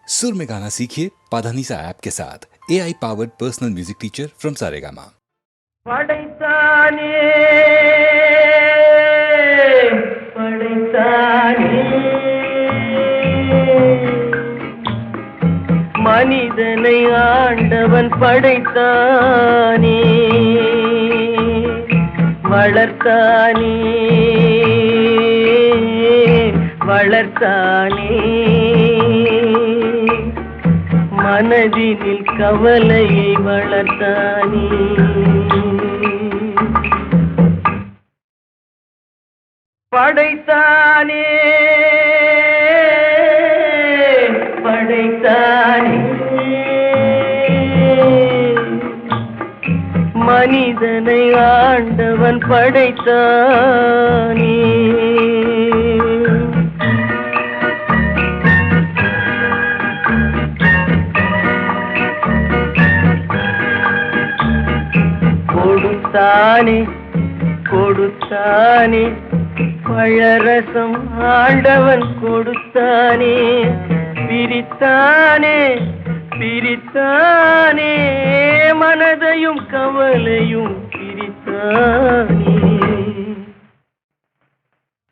सुर में गाना सीखिए पाधानीसा ऐप के साथ AI powered personal music teacher from Saregama. படைத்தானே படைத்தானே மனிதனை ஆண்டவன் படைத்தானே வளர்த்தானே வளர்த்தானே மனதினில் கவலையை வளர்த்தானே படைத்தானே படைத்தானே மனிதனை ஆண்டவன் படைத்தானே கொடுத்தானே கொடுத்தானே பழரசம் ஆண்டவன் கொடுத்தானே பிரித்தானே பிரித்தானே மனதையும் கவலையும் பிரித்தானே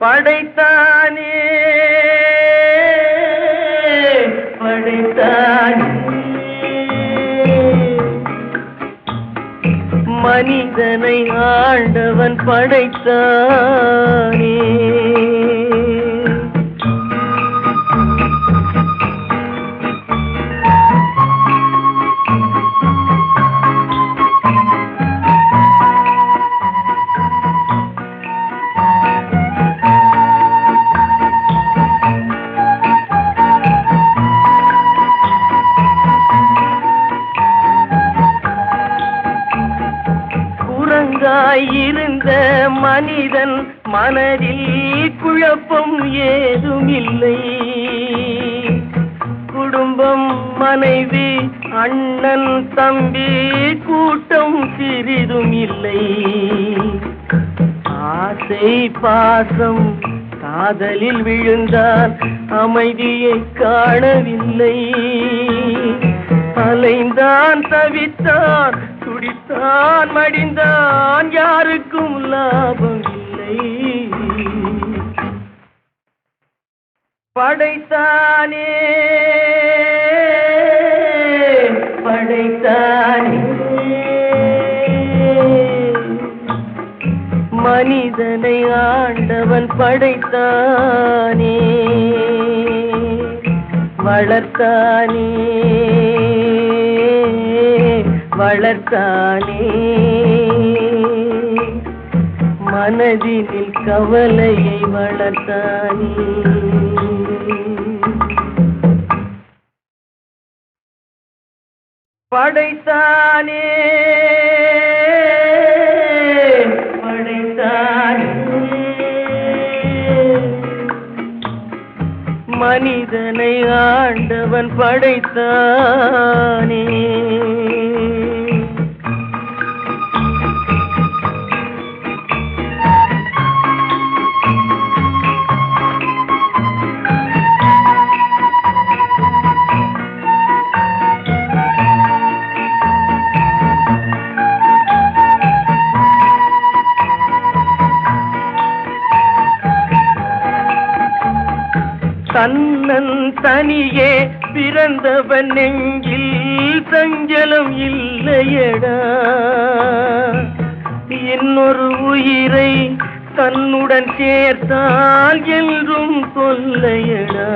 படைத்தானே படைத்தானே மனிதனை ஆண்டவன் படைத்தானே இருந்த மனிதன் மனதில் குழப்பம் ஏதுமில்லை. குடும்பம், மனைவி, அண்ணன், தம்பி, கூட்டம் சிறிதும் இல்லை. ஆசை பாசம் காதலில் விழுந்தான், அமைதியை காணவில்லை. அலைந்தான், தவித்தான், துடித்தான், மடிந்தான், யாருக்கும் லாபம் இல்லை. படைத்தானே படைத்தானே மனிதனை ஆண்டவன் படைத்தானே, வளர்த்தானே வளர்த்தானே மனதினில் கவலையை வளர்த்தானே. படைத்தானே படைத்தானே மனிதனை ஆண்டவன் படைத்தானே. தன்னன் தனியே பிறந்தவன் நெஞ்சில் சஞ்சலம் இல்லையடா, இன்னொரு உயிரை தன்னுடன் சேர்த்தால் என்றும் தொல்லையடா.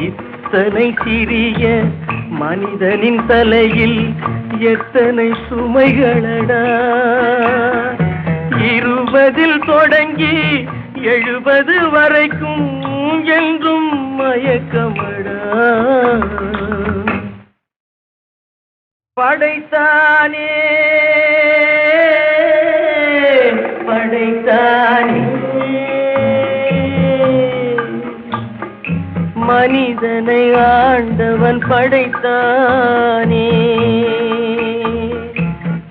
இத்தனை சிறிய மனிதனின் தலையில் எத்தனை சுமைகளடா. 20 தொடங்கி 70 வரைக்கும் என்றும் மயக்கமடா. படைத்தானே படைத்தானே மனிதனை ஆண்டவன் படைத்தானே,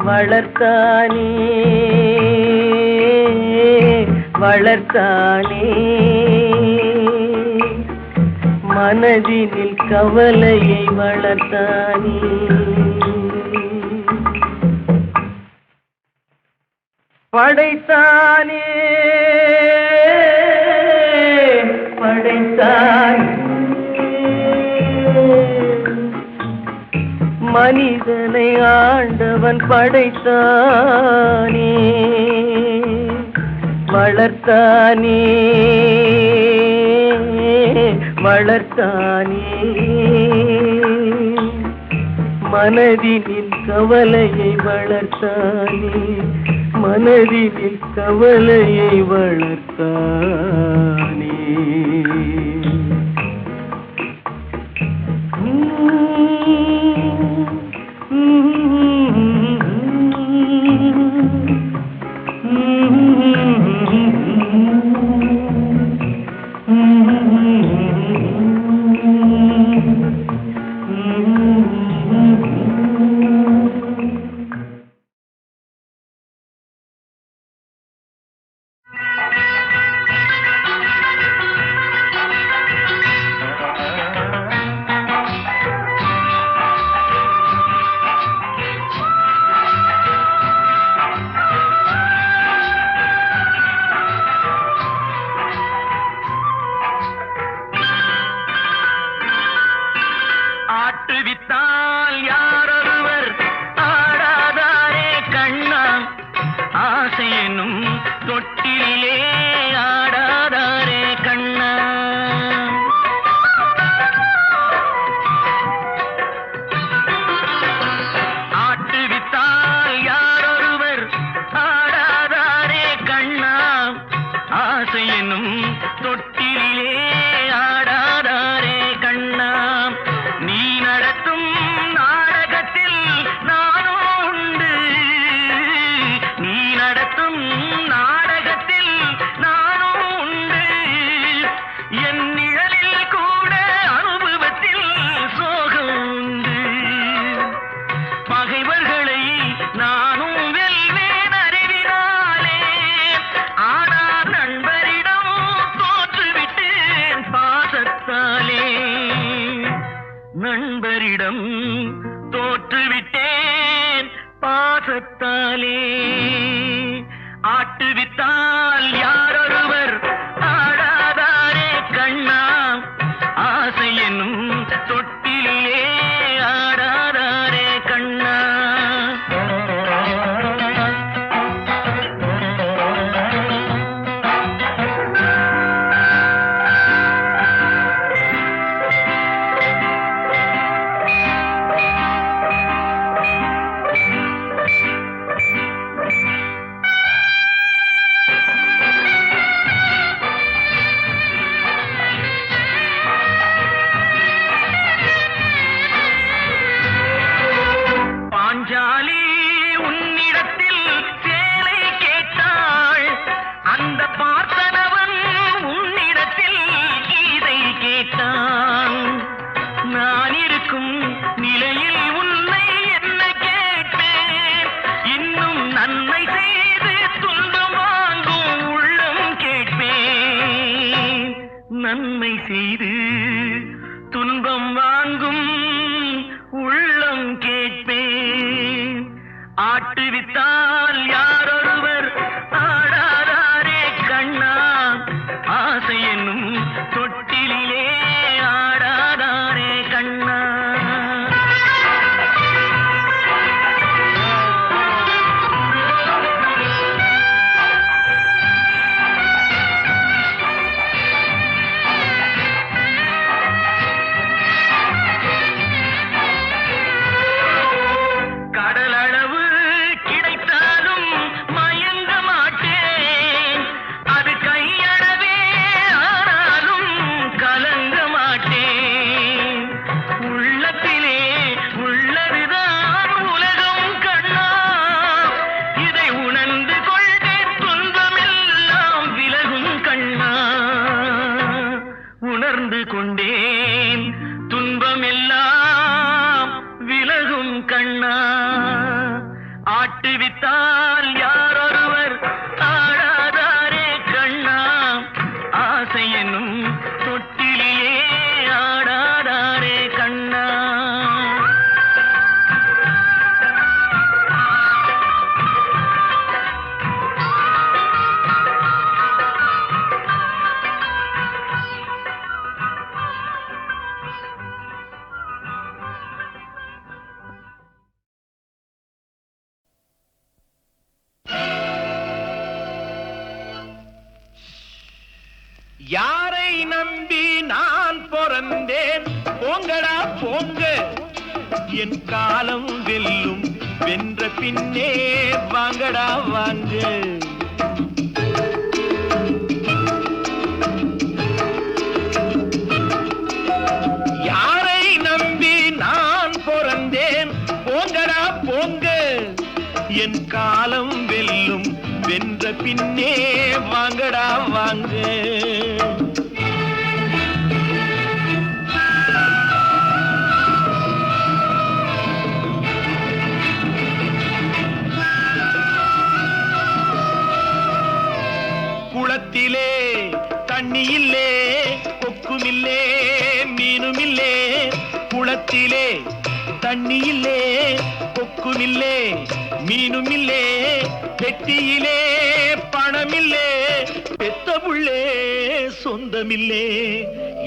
வளர்த்தானே வளர்த்தானே மனதினில் கவலையை வளர்த்தானே. படைத்தானே படைத்தானே மனிதனை ஆண்டவன் படைத்தானே, வளர்த்தானே வளர்த்தானே மனதினில் கவலையை வளர்த்தானே, மனதினில் கவலையை வளர்த்தானே. ஆட்டுவித்தால் யாரொருவர் ஆடாதாரே கண்ணா, ஆசை என்னும் தொட்டிலே ஆடாதாரே கண்ணா. ஆட்டுவித்தால் யாரொருவர் ஆடாதாரே கண்ணா, ஆசை என்னும் தொட்டிலே ஆடாதாரே கண்ணா. நீ நடத்தும் நாடகத்தில் நானும் உண்டு, நீ நடத்தும் நாடகத்தில் நானும் உண்டு. என் நிழலில் கூட அனுபவத்தில் சோகம் உண்டு. பகைவர்களை நானும் வெல்வேன் அறிவினாலே, ஆனால் நண்பரிடம் தோற்றுவிட்டேன் பாசத்தாலே. நண்பரிடம் தோற்றுவிட்டேன் பாசத்தாலே. ஆட்டுவித்தால் யாரொருவர் ஆடாதாரே கண்ணா, ஆசை என்னும் தொட்டிலே ஆடாதாரே கண்ணா. பாஞ்சாலி உன்னிடத்தில் சேலை கேட்டாள், அந்த பார்த்தனவன் உன்னிடத்தில் கீதை கேட்டான். நான் இருக்கும் நிலையில் உன்னை என்ன கேட்பேன், இன்னும் நன்மை செய்து துன்பம் வாங்கும் உள்ளம் கேட்பேன். நன்மை செய்து துன்பம் வாங்கும் உள்ளம் கேட்பேன். ஆட்டுவித்தால் யாரொருவர் ஆடாதாரே கண்ணா, ஆசை என்னும் தொட்டிலே ஆடாதாரே கண்ணா. கடலளவு கிடைத்தாலும் மயங்க மாட்டேன், அது கையளவே ஆனாலும் கலங்க மாட்டேன். உள்ளத்திலே உள்ளதுதான் உலகம் கண்ணா, இதை உணர்ந்து கொள்வேன் துன்பமெல்லாம் விலகும் கண்ணா. உணர்ந்து கொண்டேன் துன்பமெல்லாம் விலகும் கண்ணா. ஆட்டுவித்தால் யாரொருவர் ஆடாதாரே கண்ணா, ஆசை என்னும் தொட்டிலே நம்பி நான் பிறந்தேன் போங்கடா போங்க என் காலம் வெல்லும் வென்ற பின்னே வாங்கடா வாங்க யாரை நம்பி நான் பிறந்தேன் போங்கடா போங்க என் காலம் வெல்லும் வென்ற பின்னே வாங்கடா வாங்க குளத்திலே தண்ணி இல்லே கொக்குமில்லே மீனுமில்லே குளத்திலே தண்ணி இல்லே கொக்குமில்லே மீனுமில்லே பெட்டியிலே பணமில்லே பெத்த புள்ளே சொந்தமில்லே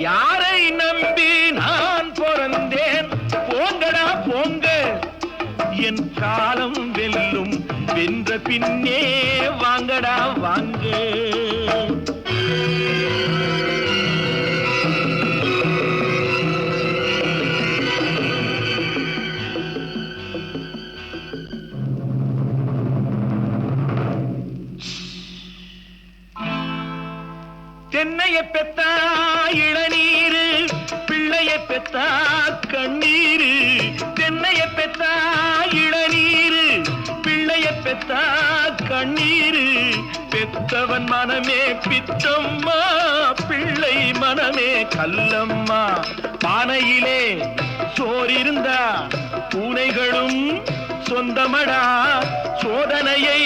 யாரை நம்பி நான் பிறந்தேன் போங்கடா போங்க என் காலம் வெல்லும் வென்ற பின்னே வாங்கடா வாங்க தென்னைய பெத்தா இளநீரு பிள்ளைய பெத்தா கண்ணீரு தென்னைய பெத்தா இளநீரு பிள்ளைய பெத்தா கண்ணீரு பெத்தவன் மனமே பித்தம்மா பிள்ளை மனமே கல்லம்மா பானையிலே சோறிருந்தா பூனைகளும் சொந்தமடா சோதனையை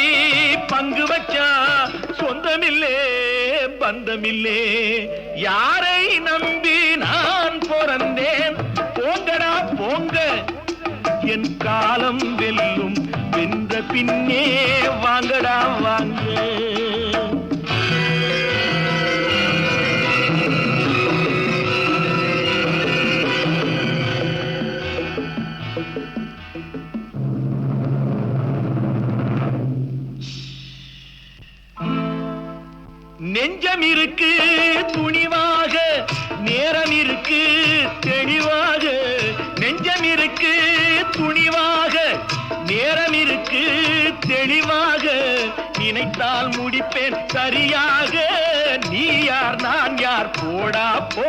பங்கு வச்சா சொந்தமில்லே பந்தமில்லே யாரை நம்பி நான் பிறந்தேன் போங்கடா போங்க என் காலம் வெல்லும் வென்ற பின்னே வாங்கடா வாங்க நெஞ்சம் இருக்கு துணிவாக நேரம் இருக்கு தெளிவாக நெஞ்சம் இருக்கு துணிவாக நேரம் இருக்கு தெளிவாக நினைத்தால் முடிப்பேன் சரியாக நீ யார் நான் யார் போடா போ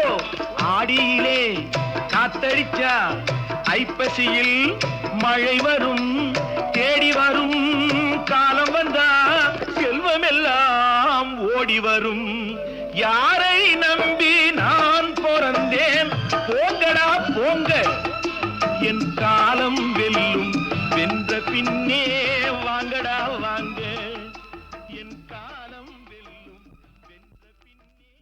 ஆடியிலே காத்தடிச்சா ஐப்பசியில் மழை வரும் தேடி வரும் காலம் வந்தா செல்வமெல்லாம் ஓடி வரும் யாரை நம்பி நான் பிறந்தேன் போங்கடா போங்க என் காலம் வெல்லும் வென்ற பின்னே வாங்கடா வாங்க என் காலம் வெல்லும் வென்ற பின்னே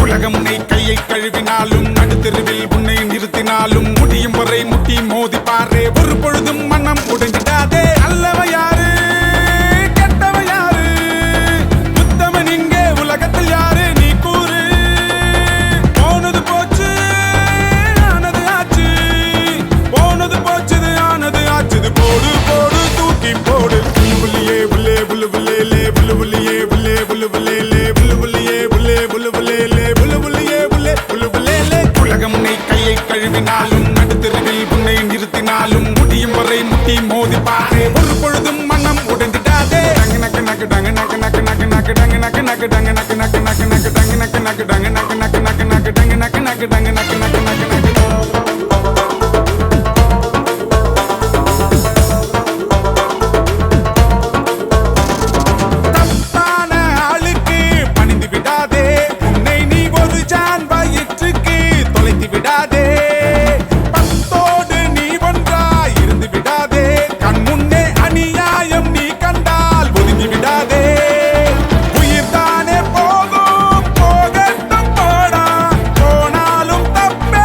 உலகம் உன்னை கையை கழுவினாலும் நடுத்தெருவில் உன்னை நிறுத்தினாலும் முடியும் வரை முட்டி மோதி பாரு ஒரு பொழுதும் மனம் உடைஞ்சிடாதே அல்லவ யாரு கெட்டவ யாரு உத்தமன் இங்கே உலகத்தில் யாரு நீ கூறு போனது போச்சு ஆனது ஆச்சு போனது போச்சுது ஆனது ஆச்சுது போடு போடு தூக்கி போடு புல்லுபுல்லியே புல்லே புல்லுபுல்லே புல்லுபுல்லியே புல்லே புல்லுபுல்லே புல்லுபுல்லியே புல்லே புல்லுபுல்லே புல்லுபுல்லியே புல்லே புல்லுபுல்லே உலகம் உன்னை கையை கழுவினாலும் நடுத்தெருவில் உன்னை நிறுத்தினாலும் முடியும் வரை முட்டி மோதி பாரு ஒரு பொழுதும் மனம் உடைந்திடாதே டங்கு நக்கு நக்கு டங்கு நக்கு நக்கு நக்கு நக்கு டங்கு நக்கு நக்கு டங்கு நக்கு நக்கு நக்கு நக்கு டங்கு நக்கு நக்கு டங்கு நக்கு நக்கு நக்கு நக்கு டங்கு நக்கு நக்கு டங்கு நக்கு நக்கு நக்கு நக்கு போகட்டும் போடா போனாலும் தப்பே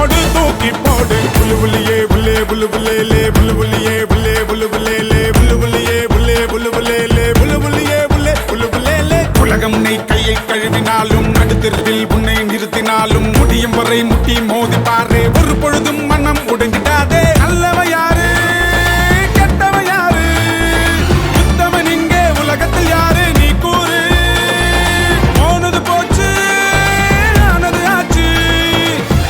போடு தூக்கி போடு புலு புலியே புல்லே புலு புல்லே புலு புலியே புல்லே புலு புல்லே புலு புலியே புல்லே புலு புல்லே புலு புலியே புல்லே புலு புல்லே உலகம் உன்னை கையை கழுவினாலும் நடுத்தெருவில் உன்னை நிறுத்தினாலும் முடியும் வரை முட்டி மோதி பாரு ஒரு பொழுதும் மனம் உடைஞ்சிடாதே நல்லவ யாரு கெட்டவ யாரு உத்தமன் இங்கே உலகத்தில் யாரு நீ கூறு போனது போச்சு ஆனது ஆச்சு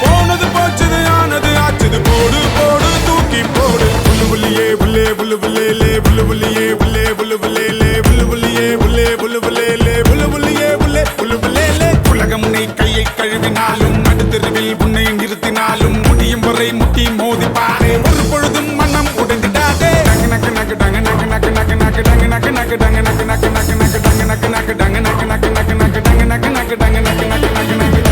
போனது போச்சுது ஆனது ஆச்சுது போடு போடு தூக்கி போடு புலு புலியே புல்லே புலு புல்லே புலு புலியே புல்லே புலு புல்லே புலு புலியே புல்லே புலு புல்லே புலு புலியே புல்லே புலு புல்லே உலகம் உன்னை கையை கழுவினாலும் நடுத்தெருவில் உன்னை நிறுத்தினாலும் முடியும் வரை முட்டி மோதி பாரு ஒரு பொழுதும் மனம் உடைந்திடாதே டங்கு நக்கு நக்கு டங்கு நக்கு நக்கு நக்கு நக்கு டங்கு நக்கு நக்கு டங்கு நக்கு நக்கு நக்கு நக்கு டங்கு நக்கு நக்கு டங்கு நக்கு நக்கு நக்கு நக்கு டங்கு நக்கு நக்கு டங்கு நக்கு நக்கு நக்கு நக்கு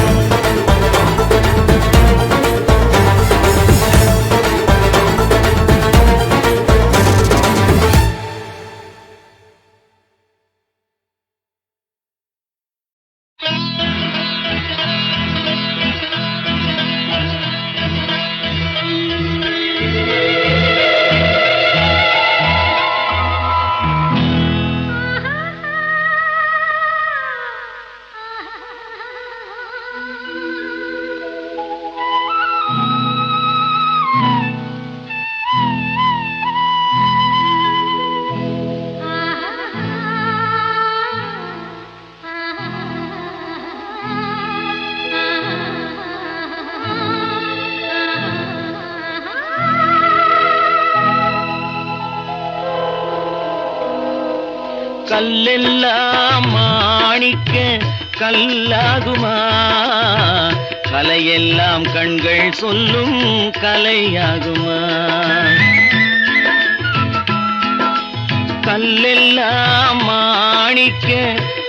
கல்லெல்லாம் மாணிக்க கல்லாகுமா கலையெல்லாம் கண்கள் சொல்லும் கலையாகுமா கல்லெல்லாம் மாணிக்க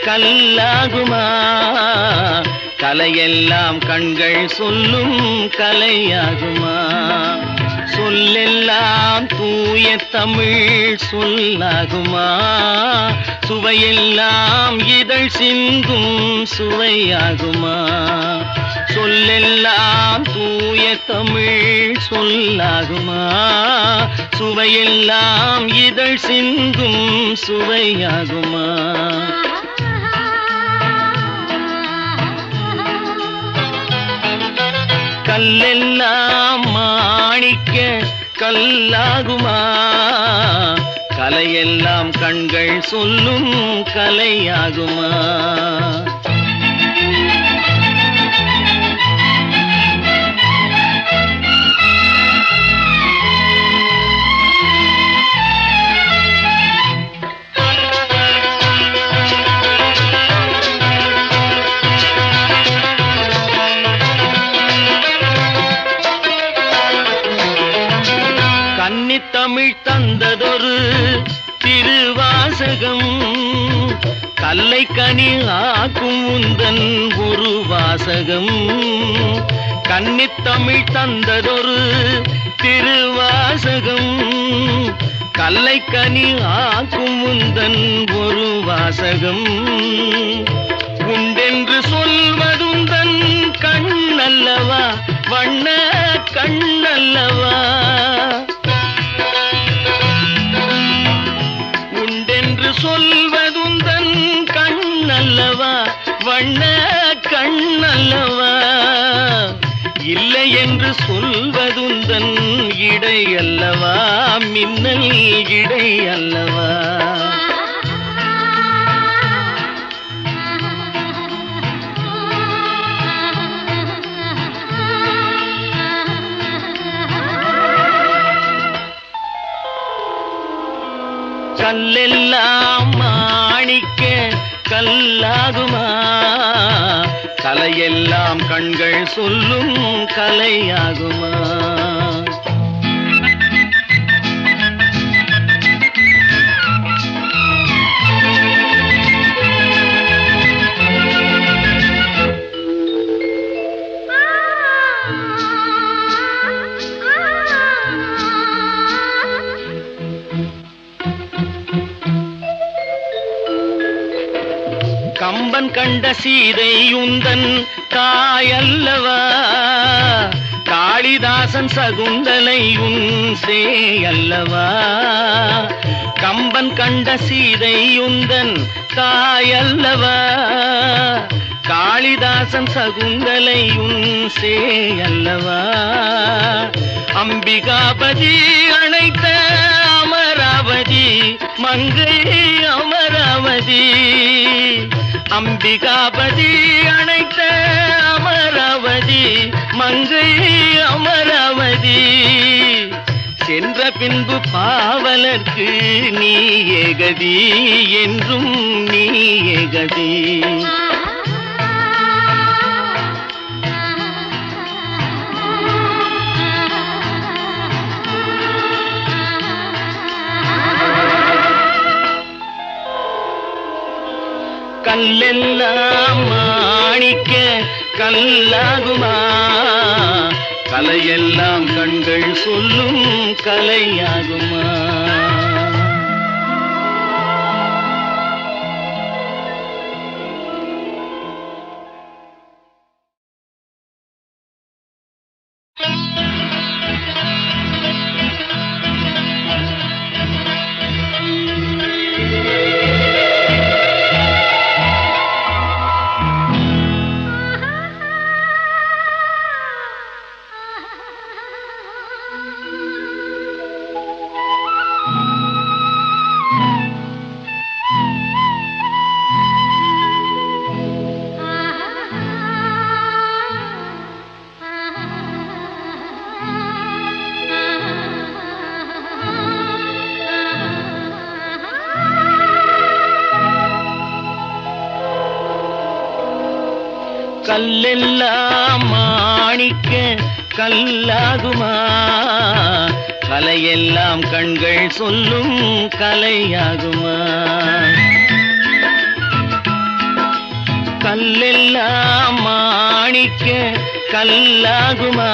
கல்லாகுமா கலையெல்லாம் கண்கள் சொல்லும் கலையாகுமா சொல்லெல்லாம் தூய தமிழ் சொல்லாகுமா சுவையெல்லாம் இதழ் சிந்தும் சுவையாகுமா சொல்லெல்லாம் தூய தமிழ் சொல்லாகுமா சுவையெல்லாம் இதழ் சிந்தும் சுவையாகுமா கல்லெல்லாம் மாணிக்க கல்லாகுமா கலையெல்லாம் கண்கள் சொல்லும் கலையாகுமா தமிழ் தந்ததொரு திருவாசகம் கல்லை கனி ஆக்கும் உந்தன் ஒரு வாசகம் கன்னித்தமிழ் தந்ததொரு திருவாசகம் கல்லை கனி ஆக்கும் உந்தன் ஒரு வாசகம் உண்டென்று சொல்வதுந்தன் கண்ணல்லவா வண்ண கண்ணல்லவா சொல்வதுந்தன் கண்ணல்லவா வண்ண கண்ணல்லவா இல்லை என்று சொல்வதுந்தன் இடை அல்லவா மின்னல் இடை அல்லவா கல்லெல்லாம் மாணிக்க கல்லாகுமா கலையெல்லாம் கண்கள் சொல்லும் கலையாகுமா கம்பன் கண்ட சீதை உந்தன் தாயல்லவா காளிதாசன் சகுந்தலை உன் சேயல்லவா, கம்பன் கண்ட சீதை உந்தன் தாயல்லவா, காளிதாசன் சகுந்தலை உன் சேயல்லவா, அம்பிகாபதி அழைத்த அமராவதி மங்கை அமராவதி, அம்பிகாபதி அழைத்த அமராவதி மங்கை அமராவதி, சென்ற பின்பு பாவலர்க்கு நீ ஏகதி என்றும் நீ ஏகதி. கல்லெல்லாம் மாணிக்க கல்லாகுமா, கலையெல்லாம் கண்கள் சொல்லும் கலையாகுமா. கல்லெல்லாம் மாணிக்க கல்லாகுமா, கலையெல்லாம் கண்கள் சொல்லும் கலையாகுமா. கல்லெல்லாம் மாணிக்க கல்லாகுமா,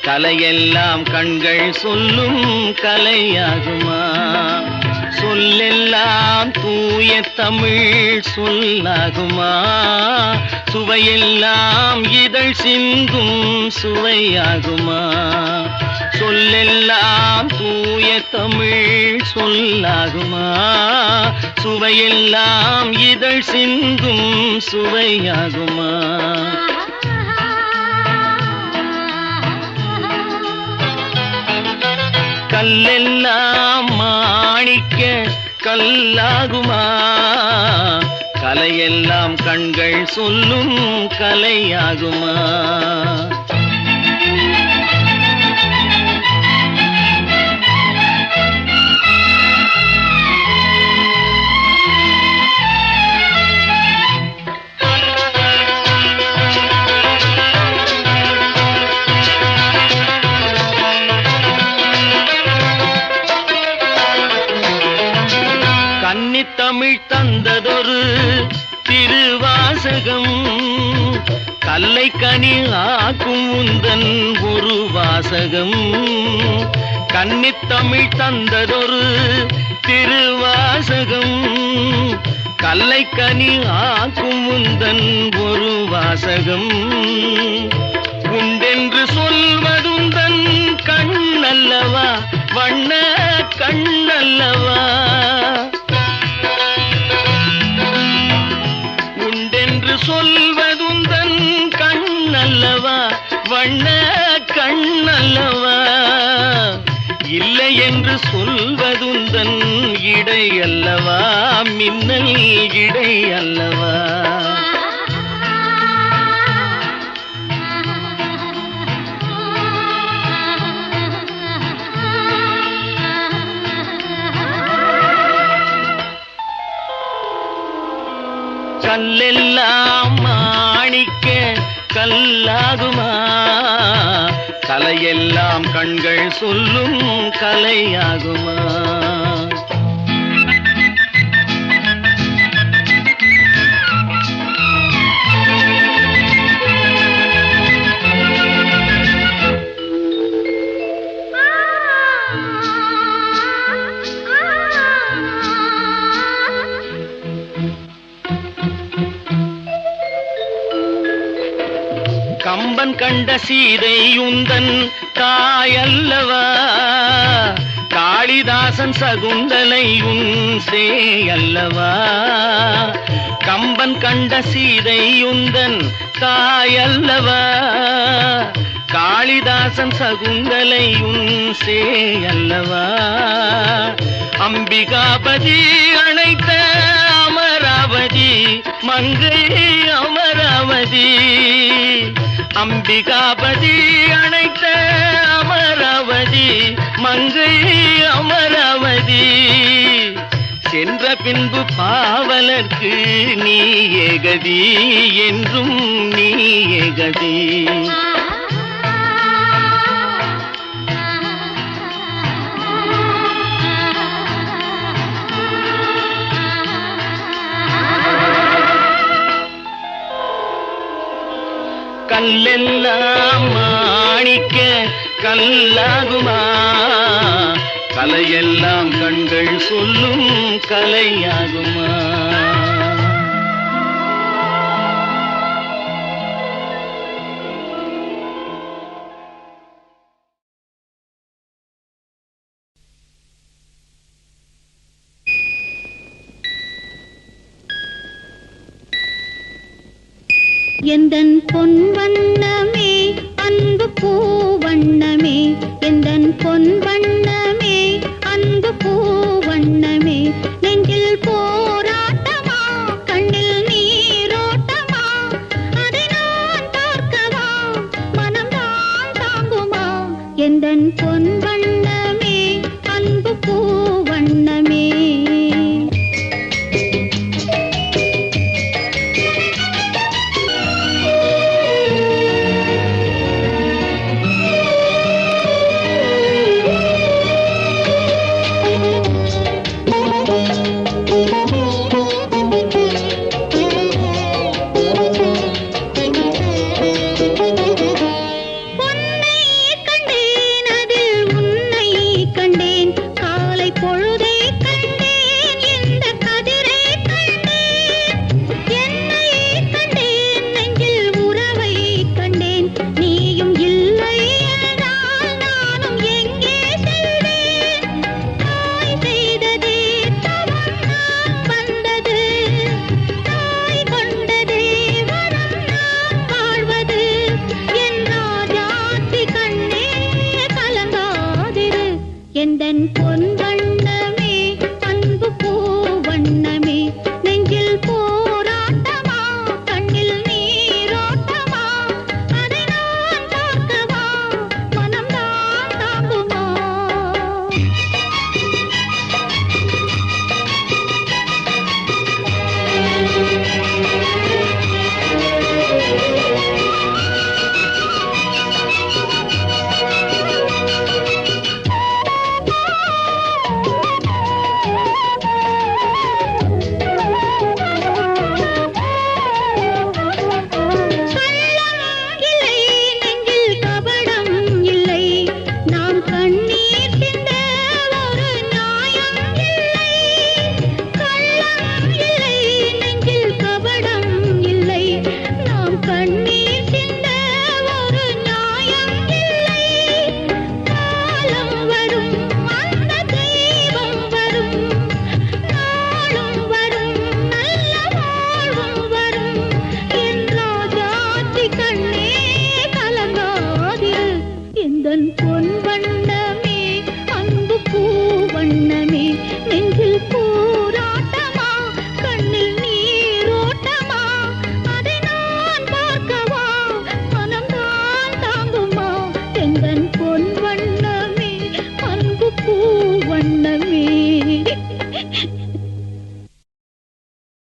கலையெல்லாம் கண்கள் சொல்லும் கலையாகுமா. சொல்லெல்லாம் தூய தமிழ் சொல்லாகுமா, சுவையெல்லாம் இதழ் சிந்தும் சுவையாகுமா. சொல்லெல்லாம் தூய தமிழ் சொல்லாகுமா, சுவையெல்லாம் இதழ் சிந்தும் சுவையாகுமா. கல்லெல்லாம் மாணிக்க கல்லாகுமா, கலையெல்லாம் கண்கள் சொல்லும் கலையாகுமா. தமிழ் தந்ததொரு திருவாசகம், கல்லை கனி ஆக்கும் உந்தன் ஒரு வாசகம். கன்னித்தமிழ் தந்ததொரு திருவாசகம், கல்லை கனி ஆக்கும் உந்தன் ஒரு வாசகம். உண்டென்று சொல்வதுந்தன் கண்ணல்லவா, வண்ண கண்ணல்லவா. சொல்வதுந்தன் கண்ணல்லவா, வண்ண கண்ணல்லவா. இல்லை என்று சொல்வதுந்தன் இடை அல்லவா, மின்னல் இடை அல்லவா. கல்லெல்லாம் மாணிக்க கல்லாகுமா, கலையெல்லாம் கண்கள் சொல்லும் கலையாகுமா. கம்பன் கண்ட சீதை உந்தன் தாயல்லவா, காளிதாசன் சகுந்தலை உன் சேயல்லவா. கம்பன் கண்ட சீதை உந்தன் தாயல்லவா, காளிதாசன் சகுந்தலை உன் சேயல்லவா. அம்பிகாபதி அணைத்த அமராவதி மங்கை அமராவதி, அம்பிகாபதி அணைத்த அமராவதி மங்கை அமராவதி. சென்ற பின்பு பாவலர்க்கு நீ ஏகதி, என்றும் நீ ஏகதி. கல்லெல்லாம் மாணிக்க கல்லாகுமா, கலையெல்லாம் கண்கள் சொல்லும் கலையாகுமா. எந்தன் பொன் வண்ணமே அன்பு பூ வண்ணமே, எந்தன் பொன் வண்ணமே அன்பு பூ வண்ணமே. நெஞ்சில் போராட்டமா கண்ணில் நீரோட்டமா, அதை நான் பார்க்கவா மனம்தான் தாங்குமா. எந்தன் பொன் வண்ணமே அன்பு பூ வண்ணமே.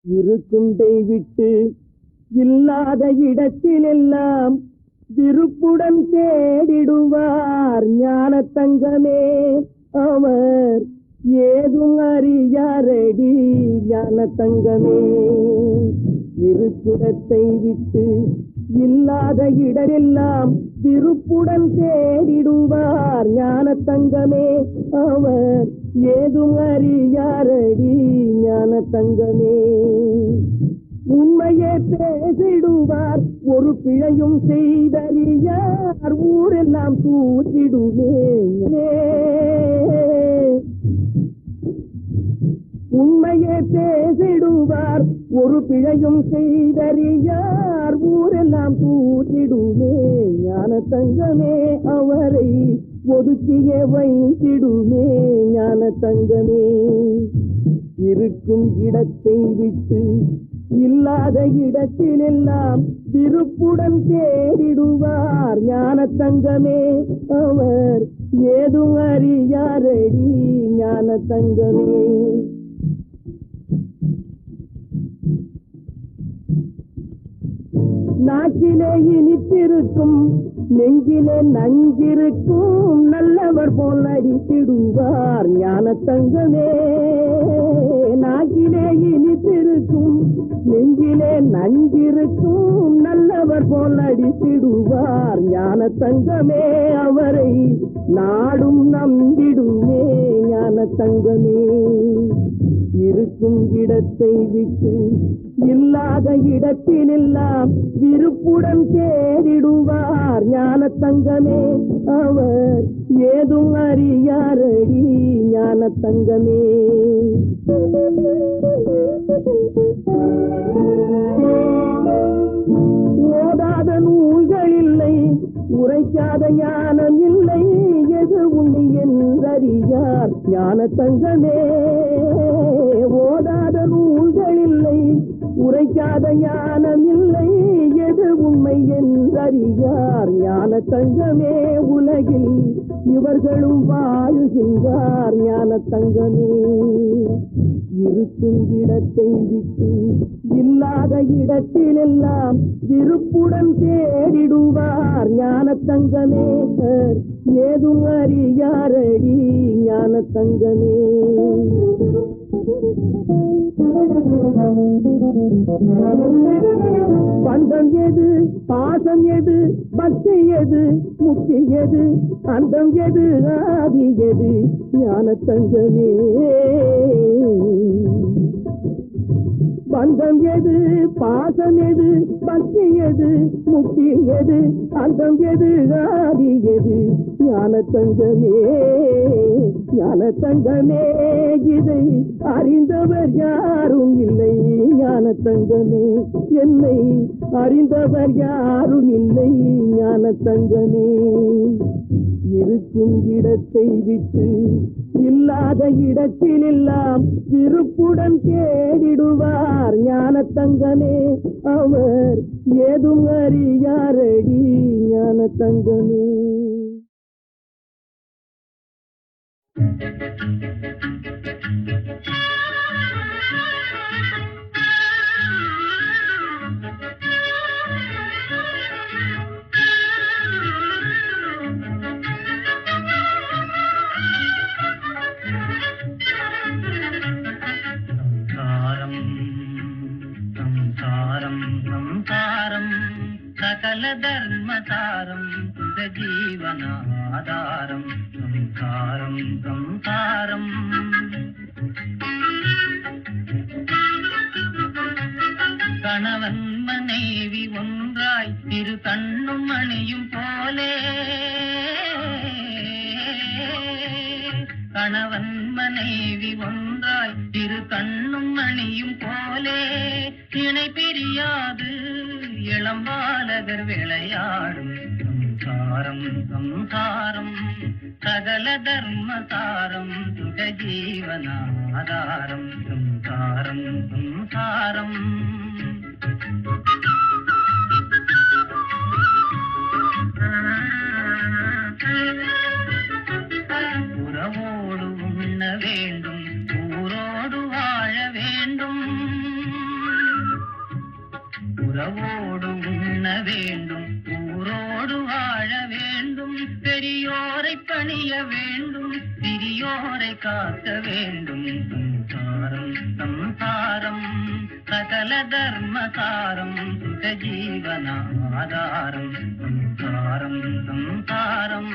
இருக்குண்டை விட்டு இல்லாத இடத்திலெல்லாம் விருப்புடன் தேடிடுவார் ஞான தங்கமே. அவர் ஏதும் அறியாரடி ஞான தங்கமே. இருக்குடத்தை விட்டு இல்லாத இடரெல்லாம் விருப்புடன் தேடிடுவார் ஞான தங்கமே. அவர் ஏதும் அறியாரடி ஞான தங்கமே. உண்மையே பேசிடுவார் ஒரு பிழையும் செய்தறியார் ஊரெல்லாம் தூத்திடுமே உண்மையே பேசிடுவார் ஒரு பிழையும் செய்தறியார் ஊரெல்லாம் தூத்திடுமே ஞான தங்கமே அவரை ஒதுக்கியே வைத்திடுமே ஞான தங்கமே இருக்கும் இடத்தை விட்டு இல்லாத இடத்திலெல்லாம் விருப்புடன் தேடிடுவார் ஞான தங்கமே அவர் ஏதும் அறியாரடி ஞான தங்கமே நாக்கிலே இனித்திருக்கும் நெஞ்சிலே நஞ்சிருக்கும் நல்லவர் போல் நடித்திடுவார் ஞான தங்கமே நாக்கிலே இனித்திருக்கும் நெஞ்சிலே நஞ்சிருக்கும் நல்லவர் போல் நடித்திடுவார் ஞான தங்கமே அவரை நாடும் நம்பிடுமே ஞான தங்கமே இருக்கும் இடத்தை விட்டு இல்லாத இடத்திலெல்லாம் விருப்புடன் தேடிடுவார் ஞான தங்கமே அவர் ஏதும் அறியாரடி ஞான தங்கமே ஓதாத நூல்கள் இல்லை உரைக்காத ஞானம் இல்லை எது உண்மை என்றறியார் ஞான தங்கமே ஓதாத நூல்கள் இல்லை உரைக்காத ஞானம் இல்லை எது உண்மை என்றறியார் ஞான தங்கமே உலகில் இவர்களும் வாழுகின்றார் ஞான தங்கமே இருக்கும் இடத்தை விட்டு இல்லாத இடத்திலெல்லாம் விருப்புடன் தேடிடுவார் ஞான தங்கமே ஏதும் அறியாரடி ஞான தங்கமே பந்தம் எது பாசம் எது பக்தி எது முக்தி எது அந்தம் எது ஆதி எது ஞான தங்கமே பந்தம் எது பாசம் எது பக்தி எது முக்தி எது அந்தம் எது ஆதி எது ஞான தங்கமே ஞான தங்கமே இதை அறிந்தவர் யாரும் இல்லை ஞான தங்கமே என்னை அறிந்தவர் யாரும் இல்லை ஞான தங்கமே இருக்கும் இடத்தை விட்டு இல்லாத இடத்திலெல்லாம் விருப்புடன் தேடிடுவார் ஞான தங்கமே அவர் ஏதும் அறியாரடி ஞான தங்கமே సకల ధర్మసారం జీవనాధారం సంసారం సంసారం கணவன் மனைவி ஒன்றாய் இரு கண்ணும் மணியும் போலே கணவன் மனைவி ஒன்றாய் இரு கண்ணும் மணியும் போலே இணை பிரியாது இளம்பாலகர் விளையாடும் சம்சாரம் சம்சாரம் சகல தர்மசாரம் சுக ஜீவனாதாரம் சம்சாரம் சம்சாரம் உறவோடு உண்ண வேண்டும் ஊரோடு வாழ வேண்டும் உறவோடு உண்ண வேண்டும் ஊரோடு வாழ வேண்டும் பெரியோரை பணிய வேண்டும் சிறியோரை காக்க வேண்டும் சம்சாரம் சம்சாரம் சகல தர்மசாரம் சுக ஜீவனாதாரம் சம்சாரம் சம்சாரம்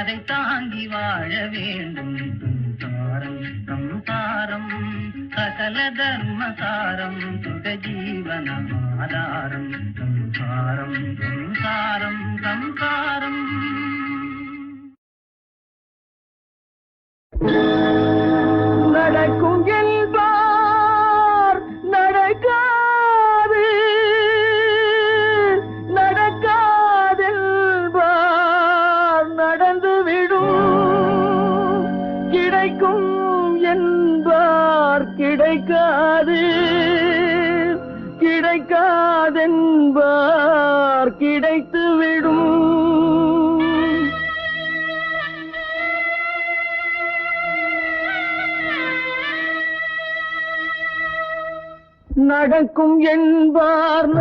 அதை தாங்கி வாழ வேண்டும் சம்சாரம் சம்சாரம் சகல தர்மசாரம் சுக ஜீவனம் ஆதாரம் சம்சாரம் சம்சாரம் சம்சாரம். நடக்கும் என்பார் நடக்காது, நடக்காதென்பார் நடந்துவிடும், கிடைக்கும் என்பார் கிடைக்காது, கிடைக்காதென்பார் கிடைத்துவிடும். நடக்கும் என்பார்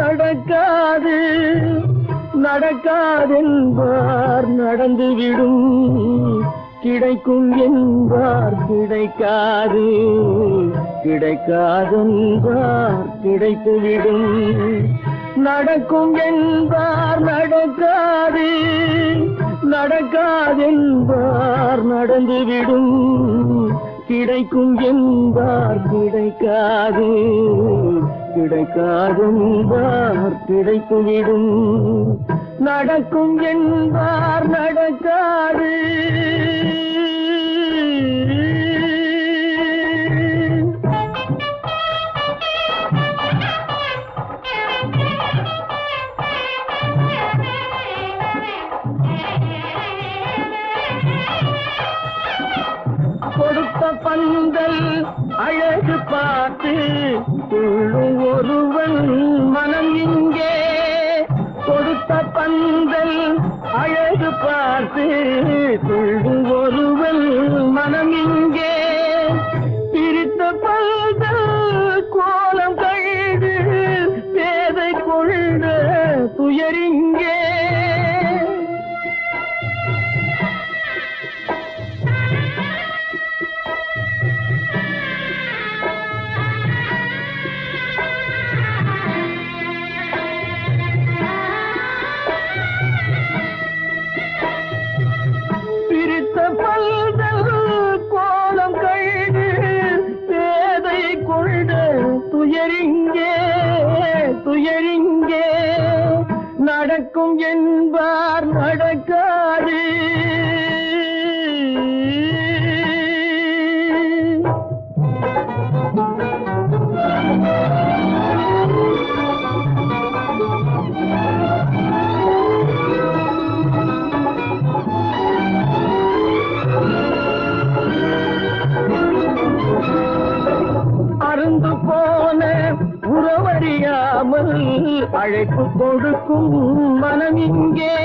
நடக்காது, நடக்காதென்பார் நடந்துவிடும், கிடைக்கும் என்பார் கிடைக்காது, கிடைக்காதென்பார் கிடைத்துவிடும். நடக்கும் என்பார் நடக்காது, நடக்காதென்பார் நடந்துவிடும், கிடைக்கும் என்பார் கிடைக்காது, கிடைக்காதென்பார் கிடைத்துவிடும். நடக்கும் என்பார் நடக்காது. கொடுத்த பந்தல் அழகு பார்த்து துள்ளும் ஒருவன் மனம் இங்கே, கொடுத்த பந்தல் அழகு பார்த்து துள்ளும் ஒருவன் மனம் இங்கே, பிரித்த பந்தல் கோலம் கழுது பேதை கொண்ட துயரிங்கே. துயரிங்கே துயரிங்கே நடக்கும் என்பார் நடக்காது. அருந்து போன உறவறியாமல் அழைப்பு கொடுக்கும் மனம் இங்கே,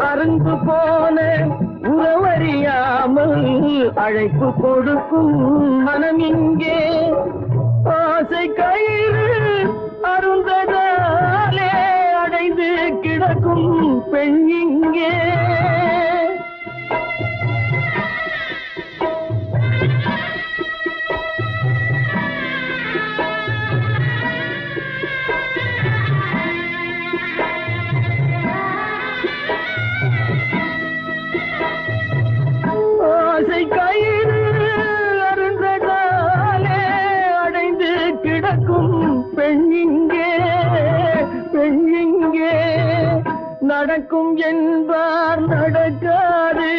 அருந்து போன உறவறியாமல் அழைப்பு கொடுக்கும் மனம் இங்கே, ஆசை கயிறு அருந்ததாலே அடைந்து கிடக்கும் பெண் இங்கே. கயிறு அருந்ததாலே அடைந்து கிடக்கும் பெண்ணிங்கே பெண்ணிங்கே, நடக்கும் என்பார் நடக்காது,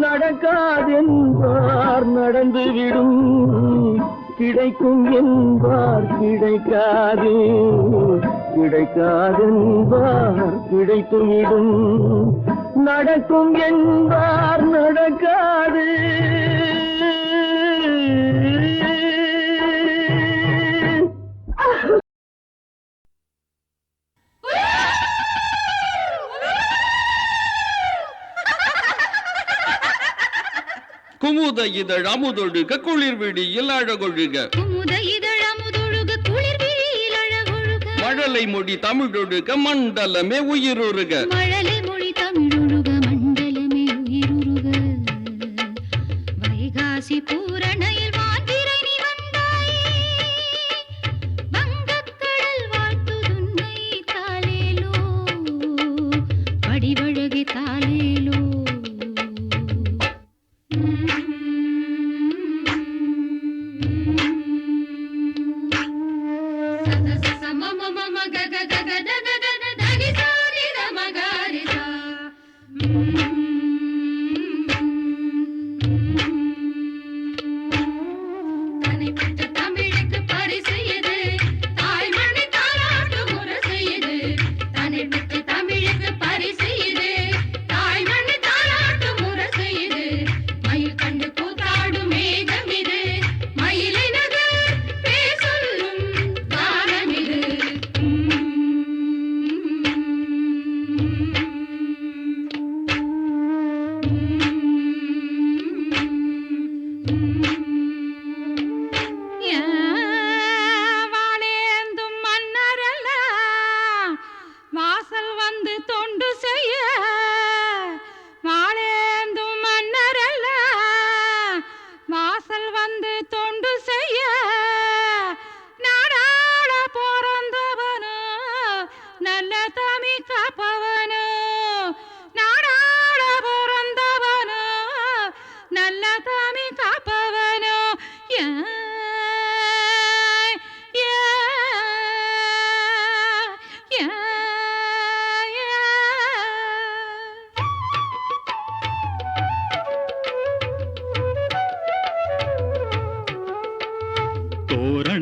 நடக்காதென்பார் நடந்துவிடும், கிடைக்கும் என்பார் கிடைக்காது, கிடைக்காதென்பார் கிடைத்துவிடும். நடக்கும் என்பார் நடக்காது. குமுத இதழ் அமுதொழுக குளிர் விடியில் அழகொழுக, குமுத இதழ் அமுதொழுக குளிர் விழியில் அழகொழுக, மழலை மொழி தமிழொழுக மண்டலமே உயிருருக, மழலை மொழி தமிழொழுக மண்டலமே உயிருருக. வைகாசி பூரணையில் வான்திரை நீ வந்தாயே, வங்கக்கடல் வாழ்த்துதுன்னை தாலேலோ, படிவழகி தாலேலோ.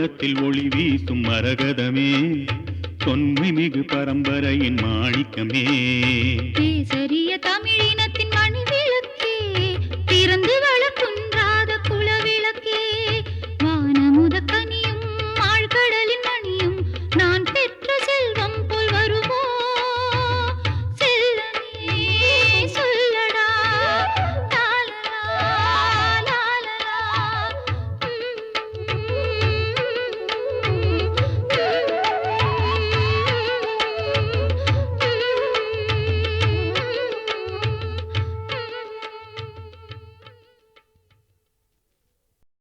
தோட்டத்தில் ஒளி வீசும் மரகதமே, தொன்மை மிகு பரம்பரையின் மாணிக்கமே. பேசரிய தமிழினத்தின் மணி விளக்கே திறந்து